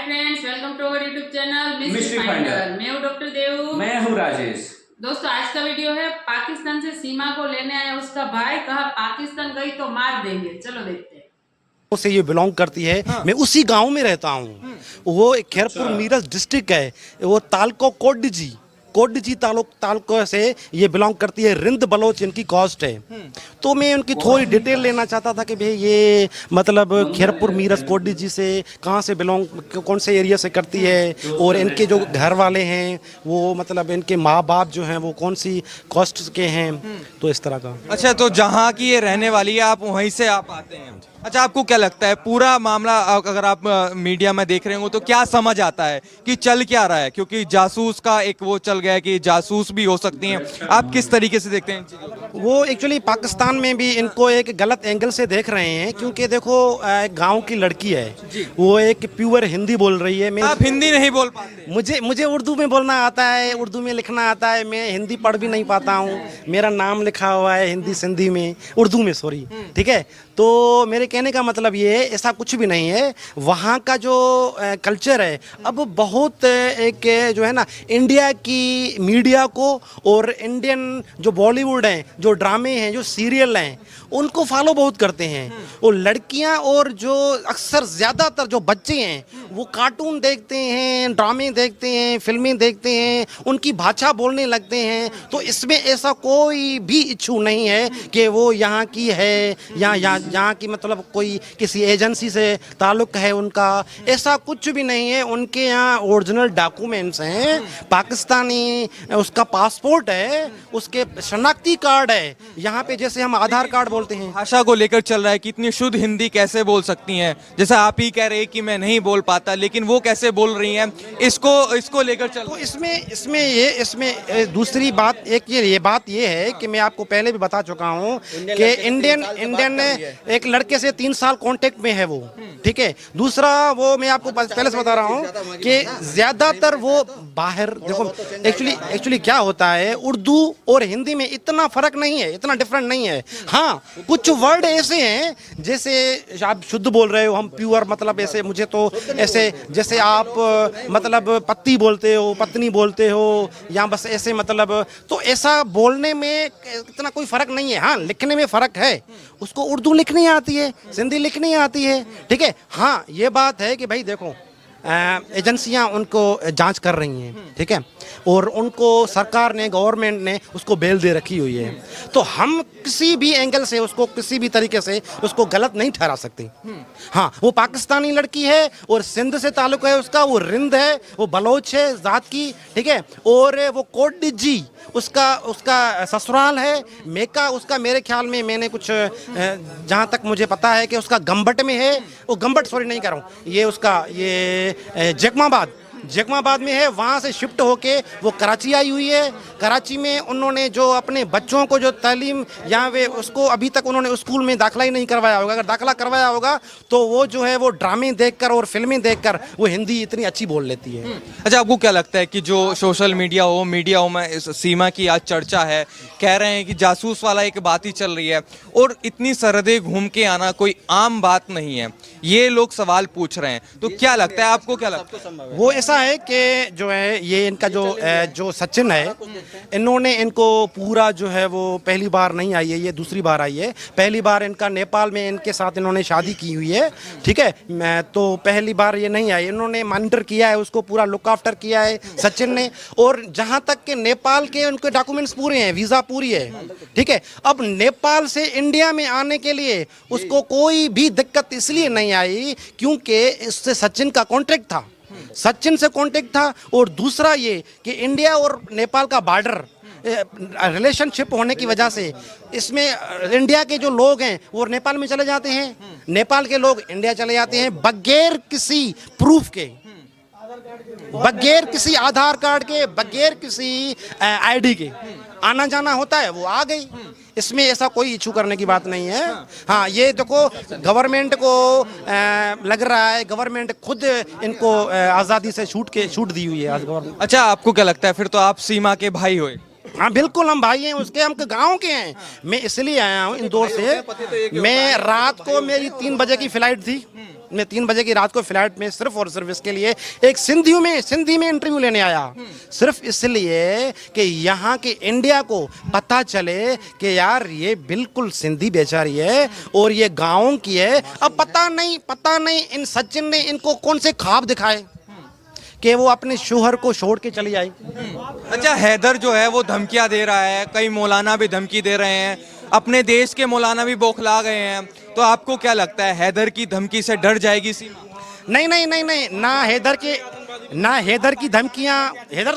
Friends, welcome to our YouTube channel Mystery Finder. Finder. मैं हूँ doctor देवू। मैं हूँ राजेश। दोस्तों, आज का वीडियो है पाकिस्तान से सीमा को लेने आया उसका भाई, कहा पाकिस्तान गई तो मार देंगे। चलो देखते हैं। से ये बिलोंग करती है। मैं उसी गांव में रहता हूँ। वो एक खैरपुर मीरज डिस्ट्रिक्ट है। वो तालको कोडजी तालुका से ये बिलोंग करती है। रिंद बलोच इनकी कास्ट है। तो मैं उनकी थोड़ी डिटेल लेना चाहता था कि भाई ये मतलब खैरपुर मीरज कोडजी से कहाँ से बिलोंग, कौन से एरिया से करती है, और इनके जो घर वाले हैं वो मतलब इनके माँ बाप जो हैं वो कौन सी कास्ट के हैं। तो इस तरह का। अच्छा, तो जहाँ की ये रहने वाली है, आप वहीं से आप आते हैं। अच्छा, आपको क्या लगता है पूरा मामला अगर आप मीडिया में देख रहे हो तो क्या समझ आता है कि चल क्या रहा है? क्योंकि जासूस का एक वो चल गया है कि जासूस भी हो सकती हैं। आप किस तरीके से देखते हैं इन चीज़ों को? वो एक्चुअली पाकिस्तान में भी इनको एक गलत एंगल से देख रहे हैं, क्योंकि देखो एक गांव की लड़की है, वो एक प्योर हिंदी बोल रही है। आप हिंदी नहीं बोल पाते? मुझे उर्दू में बोलना आता है, उर्दू में लिखना आता है। मैं हिंदी पढ़ भी नहीं पाता हूँ। मेरा नाम लिखा हुआ है हिंदी सिंधी में, उर्दू में, सॉरी। ठीक है, तो मेरे कहने का मतलब ये है, ऐसा कुछ भी नहीं है। वहाँ का जो कल्चर है अब बहुत एक जो है ना, इंडिया की मीडिया को और इंडियन जो बॉलीवुड हैं, जो ड्रामे हैं, जो सीरियल हैं, उनको फॉलो बहुत करते हैं। वो लड़कियां और जो अक्सर ज़्यादातर जो बच्चे हैं वो कार्टून देखते हैं, ड्रामे देखते हैं, फिल्में देखते हैं, उनकी भाषा बोलने लगते हैं। तो इसमें ऐसा कोई भी इशू नहीं है कि वो यहाँ की है या यहाँ की मतलब कोई किसी एजेंसी से ताल्लुक़ है उनका, ऐसा कुछ भी नहीं है। उनके यहाँ ओरिजिनल डॉक्यूमेंट्स हैं, पाकिस्तानी उसका पासपोर्ट है, उसके शनाख्ती कार्ड है। यहाँ पे जैसे हम आधार कार्ड बोलते हैं। भाषा को लेकर चल रहा है कि इतनी शुद्ध हिंदी कैसे बोल सकती हैं? जैसा आप ही कह रहे हैं कि मैं नहीं बोल पाता, लेकिन वो कैसे बोल रही हैं? इसको लेकर चल। तो इसमें दूसरी बात ये बात ये है कि मैं आपको पहले भी बता चुका हूँ कि इंडियन एक लड़के से 3 साल कांटेक्ट में है वो। ठीक है, दूसरा वो मैं आपको पहले से बता रहा हूँ कि ज्यादातर वो बाहर देखो, एक्चुअली क्या होता है, उर्दू और हिंदी में इतना फर्क नहीं है, इतना डिफरेंट नहीं है। हाँ, कुछ वर्ड ऐसे हैं जैसे आप शुद्ध बोल रहे हो, हम प्योर मतलब ऐसे, मुझे तो ऐसे जैसे आप मतलब पत्ती बोलते हो, पत्नी बोलते हो, या बस ऐसे मतलब, तो ऐसा बोलने में इतना कोई फर्क नहीं है। हाँ, लिखने में फर्क है। उसको उर्दू लिखनी आती है, सिंधी लिखनी आती है। ठीक है, हाँ, ये बात है कि भाई देखो एजेंसियां उनको जांच कर रही हैं। ठीक है, और उनको सरकार ने, गवर्नमेंट ने उसको बेल दे रखी हुई है। तो हम किसी भी एंगल से उसको, किसी भी तरीके से उसको गलत नहीं ठहरा सकते। हाँ, वो पाकिस्तानी लड़की है और सिंध से ताल्लुक है उसका, वो रिंद है, वो बलोच है जात की। ठीक है, और वो कोडजी उसका ससुराल है। मेका उसका, मेरे ख्याल में, मैंने कुछ जहाँ तक मुझे पता है कि उसका गंबट में है। वो गंबट, सॉरी नहीं कर रहा हूँ, ये उसका ये जैकमाबाद में है। वहाँ से शिफ्ट होके वो कराची आई हुई है। कराची में उन्होंने जो अपने बच्चों को जो तालीम यहाँ वे, उसको अभी तक उन्होंने स्कूल में दाखिला ही नहीं करवाया होगा। अगर दाखिला करवाया होगा तो वो जो है वो ड्रामे देखकर और फिल्में देखकर वो हिंदी इतनी अच्छी बोल लेती है। अच्छा, आपको क्या लगता है कि जो सोशल मीडिया में इस सीमा की आज चर्चा है, कह रहे हैं कि जासूस वाला एक बात ही चल रही है और इतनी सरहदें घूम के आना कोई आम बात नहीं है, ये लोग सवाल पूछ रहे हैं, तो क्या लगता है आपको? क्या लगता है? वो ऐसा है कि जो है ये इनका जो सचिन है, इन्होंने इनको पूरा जो है वो पहली बार नहीं आई है, ये दूसरी बार आई है। पहली बार इनका नेपाल में इनके साथ इन्होंने शादी की हुई है। ठीक है, मैं तो पहली बार ये नहीं आई, इन्होंने मॉनिटर किया है, उसको पूरा लुक आफ्टर किया है सचिन ने। और जहाँ तक के नेपाल के उनके डॉक्यूमेंट्स पूरे हैं, वीज़ा पूरी है। ठीक है, अब नेपाल से इंडिया में आने के लिए उसको कोई भी दिक्कत इसलिए नहीं आई क्योंकि इससे सचिन का कॉन्ट्रैक्ट था, सचिन से कॉन्टेक्ट था। और दूसरा ये कि इंडिया और नेपाल का बॉर्डर रिलेशनशिप होने की वजह से इसमें इंडिया के जो लोग हैं वो नेपाल में चले जाते हैं, नेपाल के लोग इंडिया चले जाते हैं बगैर किसी प्रूफ के, बगैर किसी आधार कार्ड के, बगैर किसी आईडी के आना जाना होता है, वो आ गई। इसमें ऐसा कोई इशू करने की बात नहीं है। हाँ, ये देखो गवर्नमेंट को लग रहा है, गवर्नमेंट खुद इनको आज़ादी से छूट दी हुई है। अच्छा, आपको क्या लगता है फिर तो आप सीमा के भाई हुए? हाँ बिल्कुल, हम भाई हैं उसके, हम गांव के हैं। मैं इसलिए आया हूँ इंदौर से। मैं रात को, मेरी 3 बजे की फ्लाइट थी, मैं 3 बजे की रात को फ्लैट में सिर्फ और सिर्फ इसके लिए एक सिंधी में इंटरव्यू लेने आया, सिर्फ इसलिए कि यहाँ के इंडिया को पता चले कि यार ये बिल्कुल सिंधी बेचारी है और ये गाँव की है। अब पता नहीं इन सचिन ने इनको कौन से ख्वाब दिखाए कि वो अपने शोहर को छोड़ के चली आई। अच्छा, हैदर जो है वो धमकियां दे रहा है, कई मौलाना भी धमकी दे रहे हैं, अपने देश के मौलाना भी बौखला गए हैं, तो आपको क्या लगता है हैदर की धमकी से डर जाएगी सीमा? नहीं, ना हैदर की धमकियां, हैदर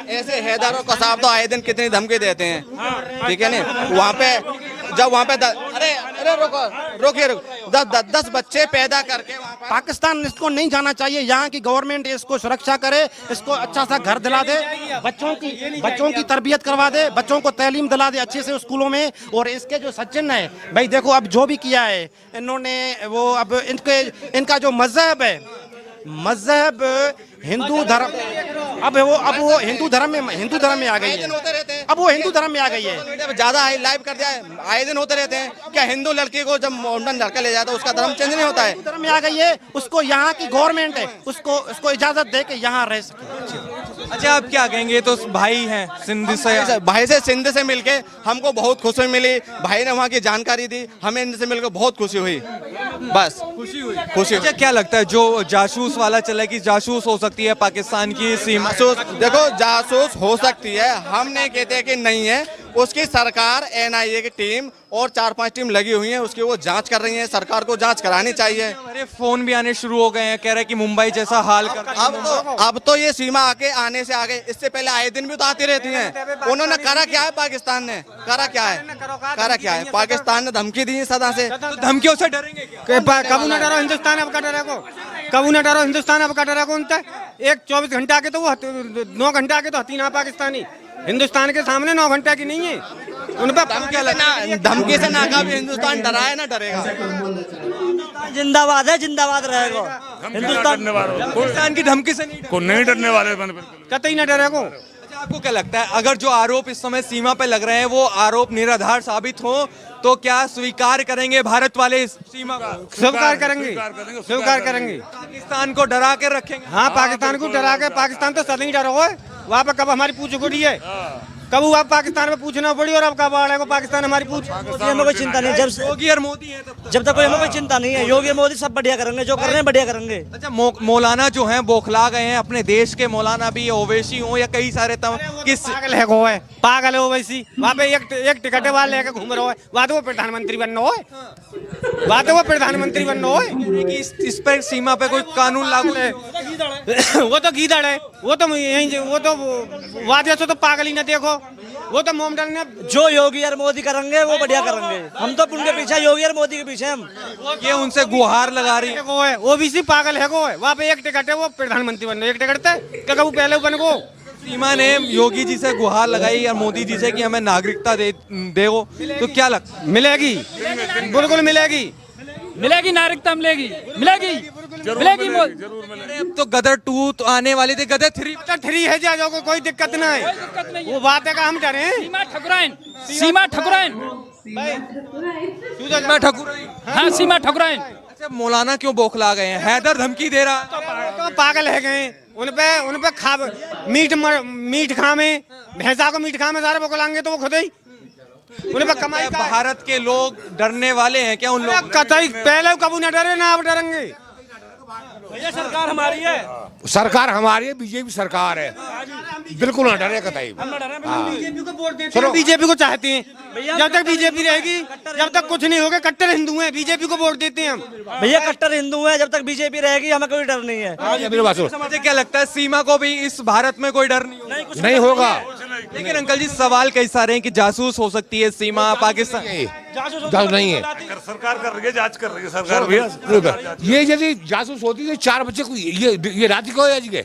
ऐसे हैदर और कसाब तो आए दिन कितनी धमकी देते हैं, ठीक है ना। वहाँ पे जब वहाँ पे अरे रोकिए 10 बच्चे पैदा करके पाकिस्तान इसको नहीं जाना चाहिए। यहाँ की गवर्नमेंट इसको सुरक्षा करे, इसको अच्छा सा घर दिला दे, बच्चों की तरबियत करवा दे, बच्चों को तालीम दिला दे अच्छे से स्कूलों में। और इसके जो सचिन है भाई, देखो अब जो भी किया है इन्होंने, वो अब इनका जो मजहब हिंदू धर्म, अब वो हिंदू धर्म में आ गई है। अब वो हिंदू धर्म में आ गई है। ज्यादा लाइव कर दिया है, आए दिन होते रहते हैं। क्या हिंदू लड़की को जब मॉडर्न लड़का ले जाता है उसका धर्म चेंज नहीं होता है? धर्म में आ गई है, उसको यहाँ की गवर्नमेंट है उसको इजाजत दे के यहाँ रह सके। अच्छा, आप क्या कहेंगे? तो भाई हैं सिंध से, भाई से सिंध से मिलके हमको बहुत खुशी मिली। भाई ने वहाँ की जानकारी दी, हमें इनसे मिलकर बहुत खुशी हुई, बस खुशी। अच्छा, क्या लगता है जो जासूस वाला चला कि जासूस हो सकती है पाकिस्तान की सीमा? देखो जासूस हो सकती है, हम नहीं कहते कि नहीं है। उसकी सरकार NIA की टीम और 4-5 टीम लगी हुई है, उसकी वो जांच कर रही है। सरकार को जांच करानी चाहिए। हमारे फोन भी आने शुरू हो गए हैं, कह रहे हैं कि मुंबई जैसा हाल कर। अब तो ये सीमा आने से आगे, इससे पहले आए दिन भी तो आती रहती हैं। उन्होंने करा क्या है? पाकिस्तान ने करा क्या है? पाकिस्तान ने धमकी दी है सदा से। तो धमकियों से डरेंगे क्या? कबू न डरो हिंदुस्तान अब का डरे को, कबू न डरो हिंदुस्तान अब का डरे को। उनका एक 24 घंटा के तो वो 9 घंटा के तो हतीना पाकिस्तानी, हिंदुस्तान के सामने 9 घंटा की नहीं है। उन पर धमकी से नाकाम हिंदुस्तान डरा है ना डरेगा। जिंदाबाद है, जिंदाबाद रहेगा पाकिस्तान की धमकी से नहीं डरने वाले कतई न डरेगा। अच्छा, आपको क्या लगता है अगर जो आरोप इस समय सीमा पे लग रहे हैं वो आरोप निराधार साबित हो तो क्या स्वीकार करेंगे भारत वाले इस सीमा को? स्वीकार करेंगे। पाकिस्तान को डरा के रखेंगे? हाँ, पाकिस्तान को डरा के, पाकिस्तान तो सदा ही डरा हुआ है। वहाँ पे कब हमारी पूछ उड़ी है, कब आप पाकिस्तान में पूछना पड़ी और अब कब आ रहा है पाकिस्तान हमारी पूछ। हमें कोई चिंता नहीं, जब योगी और मोदी है जब तक कोई हमें कोई चिंता नहीं है। योगी और मोदी सब बढ़िया करेंगे, जो कर रहे हैं बढ़िया करेंगे। अच्छा, मौलाना जो हैं बौखला गए हैं, अपने देश के मौलाना भी ओवैसी हो या कई सारे किस पागल है ओवैसी। वहाँ पे एक टिकट है, वहाँ लेके घूम रहा है। वहाँ तो वो प्रधानमंत्री बनना है, इस पर सीमा पे कोई कानून लागू है? वो तो गीदड़ है, वो तो वादिया से तो पागल ही न देखो। वो तो मोमडन ने जो योगी और मोदी करेंगे वो बढ़िया करेंगे। हम तो उनके पीछे, योगी और मोदी के पीछे हम। ये उनसे गुहार लगा रही है। वो है ओबीसी पागल है, वो है। वहाँ पे एक टिकट है, वो प्रधानमंत्री बनना, एक टिकट थे क्या कबू पहले बन गो। सीमा ने योगी जी से गुहार लगाई और मोदी जी से कि हमें नागरिकता दे तो क्या लगता है? मिलेगी, बिल्कुल मिलेगी, नागरिकता मिलेगी। अब तो गदर 2 तो आने वाली थी, गदर 3 है जा जाओ, कोई दिक्कत ना है। वो बात है का हम डरे। सीमा ठकुराइन हाँ, सीमा ठकुराइन। अच्छा, मौलाना क्यों बौखला गए हैं? हैदर धमकी दे रहा है तो पागल है गए। उन पे खा मीट खामे, भैंसा को मीट खामे सारे बौखलाएंगे तो वो खुद ही उन पे कमाई। भारत के लोग डरने वाले हैं क्या उन लोग? कतई पहले कबू न डरे ना अब डरेंगे। भैया सरकार हमारी है, बीजेपी सरकार है, बिल्कुल ना डरे कतई। बीजेपी को वोट देते हैं, बीजेपी को चाहते हैं। जब तक बीजेपी रहेगी, जब तक कुछ नहीं होगा। कट्टर हिंदू हैं, बीजेपी को वोट देते हैं हम। भैया कट्टर हिंदू है, जब तक बीजेपी रहेगी हमें कोई डर नहीं है। मुझे क्या लगता है सीमा को भी इस भारत में कोई डर नहीं होगा। लेकिन अंकल जी सवाल कई सारे हैं कि जासूस हो सकती है सीमा पाकिस्तान। नहीं है, सरकार कर रही है, जांच कर रही है सरकार भैया। ये यदि जासूस होती तो 4 बच्चे को ये रात को के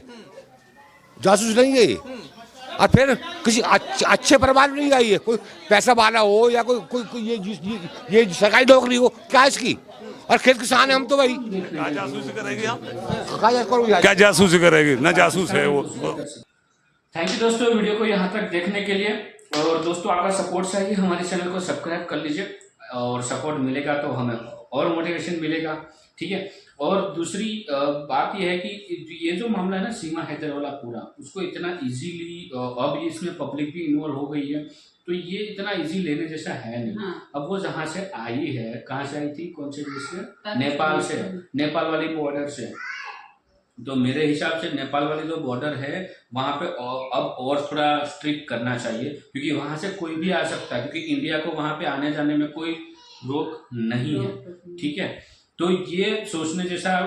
जासूस नहीं है। और फिर किसी अच्छे परिवार में नहीं आई है, कोई पैसा वाला हो या कोई ये सरकारी नौकरी हो, क्या इसकी। और खेत किसान है हम तो भाई, क्या जासूसी करेगी हम? क्या जासूसी करेगी? ना जासूस है वो। थैंक यू दोस्तों वीडियो को यहाँ तक देखने के लिए। और दोस्तों आपका सपोर्ट चाहिए, हमारे चैनल को सब्सक्राइब कर लीजिए और सपोर्ट मिलेगा तो हमें और मोटिवेशन मिलेगा ठीक है। और दूसरी बात यह है कि ये जो मामला है ना सीमा हैदर वाला पूरा, उसको इतना इजीली अब इसमें पब्लिक भी इन्वॉल्व हो गई है, तो ये इतना इजी लेने जैसा है नहीं। हाँ। अब वो जहाँ से आई है, कहाँ से आई थी, कौन से देश से, नेपाल से, नेपाल वाली बॉर्डर से, तो मेरे हिसाब से नेपाल वाली जो बॉर्डर है वहाँ पे अब और थोड़ा स्ट्रिक्ट करना चाहिए, क्योंकि वहाँ से कोई भी आ सकता है, क्योंकि इंडिया को वहाँ पे आने जाने में कोई रोक नहीं है, ठीक है। तो ये सोचने जैसा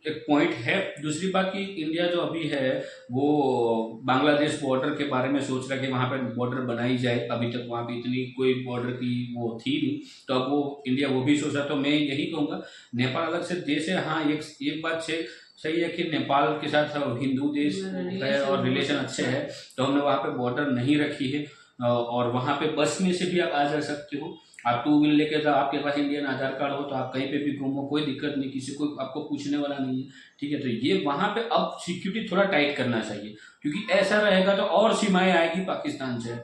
एक पॉइंट है। दूसरी बात कि इंडिया जो अभी है वो बांग्लादेश बॉर्डर के बारे में सोच रहा है कि वहाँ पे बॉर्डर बनाई जाए, अभी तक वहाँ पे इतनी कोई बॉर्डर की वो थी नहीं, तो अब वो इंडिया वो भी सोच रहा। तो मैं यही कहूँगा नेपाल अलग से देश है, हाँ एक बात सही है कि नेपाल के साथ हिंदू देश है और रिलेशन अच्छे है, तो हमने वहाँ पे बॉर्डर नहीं रखी है। और वहाँ पे बस में से भी आप आ जा सकते हो, आप 2 व्हीलर लेके जाओ, आपके पास इंडियन आधार कार्ड हो तो आप कहीं पे भी घूमो, कोई दिक्कत नहीं, किसी को आपको पूछने वाला नहीं है, ठीक है। तो ये वहाँ पे अब सिक्योरिटी थोड़ा टाइट करना चाहिए, क्योंकि ऐसा रहेगा तो और सीमाएं आएगी पाकिस्तान से,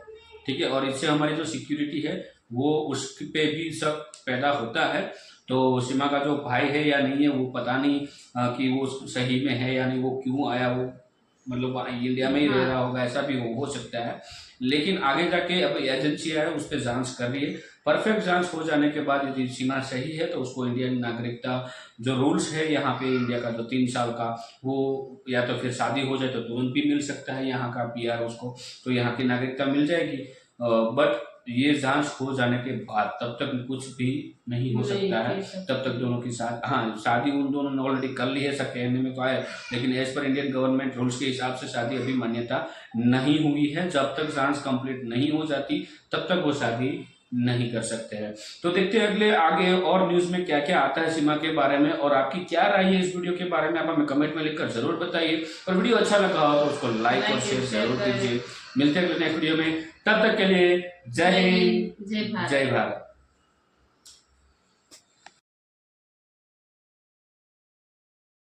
ठीक है। और इससे हमारी जो सिक्योरिटी है वो उस पे भी सब पैदा होता है। तो सीमा का जो भाई है या नहीं है वो पता नहीं कि वो सही में है या नहीं, वो क्यों आया, वो मतलब इंडिया में ही रह रहा होगा, ऐसा भी हो सकता है। लेकिन आगे जाके अब एजेंसी है उस पर जांच कर रही है, परफेक्ट जांच हो जाने के बाद यदि सीमा सही है तो उसको इंडियन नागरिकता जो रूल्स है यहाँ पे इंडिया का जो 3 साल का, वो या तो फिर शादी हो जाए तो तुरंत भी मिल सकता है यहाँ का PR उसको, तो यहाँ की नागरिकता मिल जाएगी। बट ये जांच हो जाने के बाद तब तक कुछ भी नहीं हो सकता है, तब तक दोनों की शादी उन दोनों ने ऑलरेडी कर ली है, ऐसा कहने में तो आया, लेकिन as per Indian government rules के हिसाब से शादी अभी मान्यता नहीं हुई है। जब तक जांच कंप्लीट नहीं हो जाती तब तक वो शादी नहीं कर सकते हैं। तो देखते हैं अगले आगे और न्यूज में क्या क्या आता है सीमा के बारे में, और आपकी क्या राय है इस वीडियो के बारे में आप हमें कमेंट में लिखकर जरूर बताइए। और वीडियो अच्छा लगा हो तो उसको लाइक और शेयर जरूर कीजिए। मिलते हैं अगले नेक्स्ट वीडियो में, तब तक के लिए जय हिंद, जय भारत।